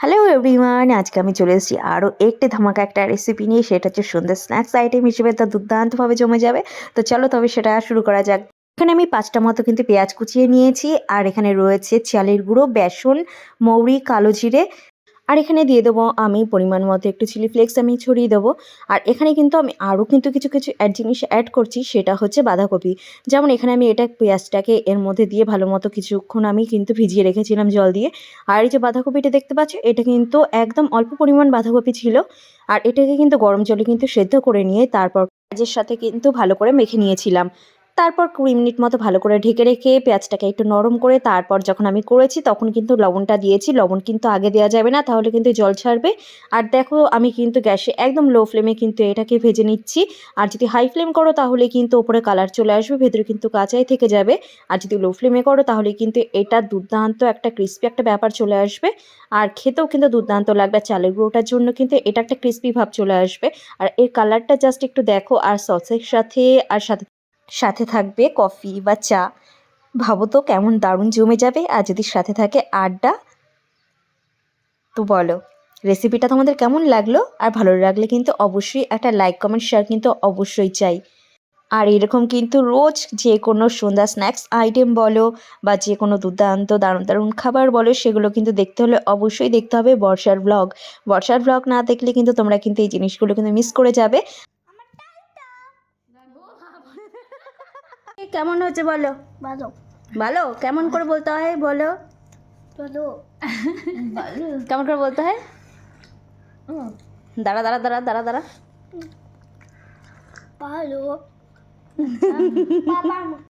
Hello everyone, আজকে আমি চলে এসেছি আরও একটি ধামাকা একটা রেসিপি নিয়ে। সেটা হচ্ছে সন্ধ্যা স্ন্যাক্স আইটেম হিসেবে তা দুর্দান্তভাবে জমে যাবে। তো চলো তবে সেটা শুরু করা যাক। এখানে আমি ৫টা মতো কিন্তু পেঁয়াজ কুচিয়ে নিয়েছি, আর এখানে রয়েছে চালের গুঁড়ো, বেসন, মৌরি, কালো জিরে, আর এখানে দিয়ে দেবো আমি পরিমাণ মতো একটু চিলি ফ্লেক্স আমি ছড়িয়ে দেবো। আর এখানে কিন্তু আমি আরও কিন্তু কিছু কিছু জিনিস অ্যাড করছি, সেটা হচ্ছে বাঁধাকপি। যেমন এখানে আমি এটা পেঁয়াজটাকে এর মধ্যে দিয়ে ভালো মতো কিছুক্ষণ আমি কিন্তু ভিজিয়ে রেখেছিলাম জল দিয়ে। আর এই যে বাঁধাকপিটা দেখতে পাচ্ছ, এটা কিন্তু একদম অল্প পরিমাণ বাঁধাকপি ছিল। আর এটাকে কিন্তু গরম জলে কিন্তু সেদ্ধ করে নিয়ে তারপর পেঁয়াজের সাথে কিন্তু ভালো করে মেখে নিয়েছিলাম। তারপর ২০ মিনিট মতো ভালো করে ঢেকে রেখে পেঁয়াজটাকে একটু নরম করে তারপর যখন আমি করেছি তখন কিন্তু লবণটা দিয়েছি। লবণ কিন্তু আগে দেওয়া যাবে না, তাহলে কিন্তু জল ছাড়বে। আর দেখো আমি কিন্তু গ্যাসে একদম লো ফ্লেমে কিন্তু এটাকে ভেজে নিচ্ছি। আর যদি হাই ফ্লেম করো তাহলে কিন্তু ওপরে কালার চলে আসবে, ভেতরে কিন্তু কাঁচাই থেকে যাবে। আর যদি লো ফ্লেমে করো তাহলে কিন্তু এটা দুর্দান্ত একটা ক্রিস্পি একটা ব্যাপার চলে আসবে। আর খেতেও কিন্তু দুর্দান্ত লাগবে। চালের গুঁড়োটার জন্য কিন্তু এটা একটা ক্রিস্পি ভাব চলে আসবে। আর এর কালারটা জাস্ট একটু দেখো। আর সসের সাথে আর সাথে সাথে থাকবে কফি বা চা, ভাবো তো কেমন দারুণ জমে যাবে। আর যদি সাথে থাকে আড্ডা। তো বলো রেসিপিটা তোমাদের কেমন লাগলো, আর ভালো লাগলে কিন্তু অবশ্যই একটা লাইক কমেন্ট শেয়ার কিন্তু অবশ্যই চাই। আর এরকম কিন্তু রোজ যে কোনো সন্ধ্যা স্ন্যাক্স আইটেম বলো বা যে কোনো দুর্দান্ত দারুণ দারুণ খাবার বলো, সেগুলো কিন্তু দেখতে হলে অবশ্যই দেখতে হবে বর্ষার ব্লগ। বর্ষার ব্লগ না দেখলে কিন্তু তোমরা কিন্তু এই জিনিসগুলো কিন্তু মিস করে যাবে। কেমন হচ্ছে বলো? ভালো ভালো কেমন করে বলতে হয় বলো? ভালো কেমন করে বলতে হয়? দাঁড়া দাঁড়া দাঁড়া দাঁড়া দাঁড়া। ভালো বাবা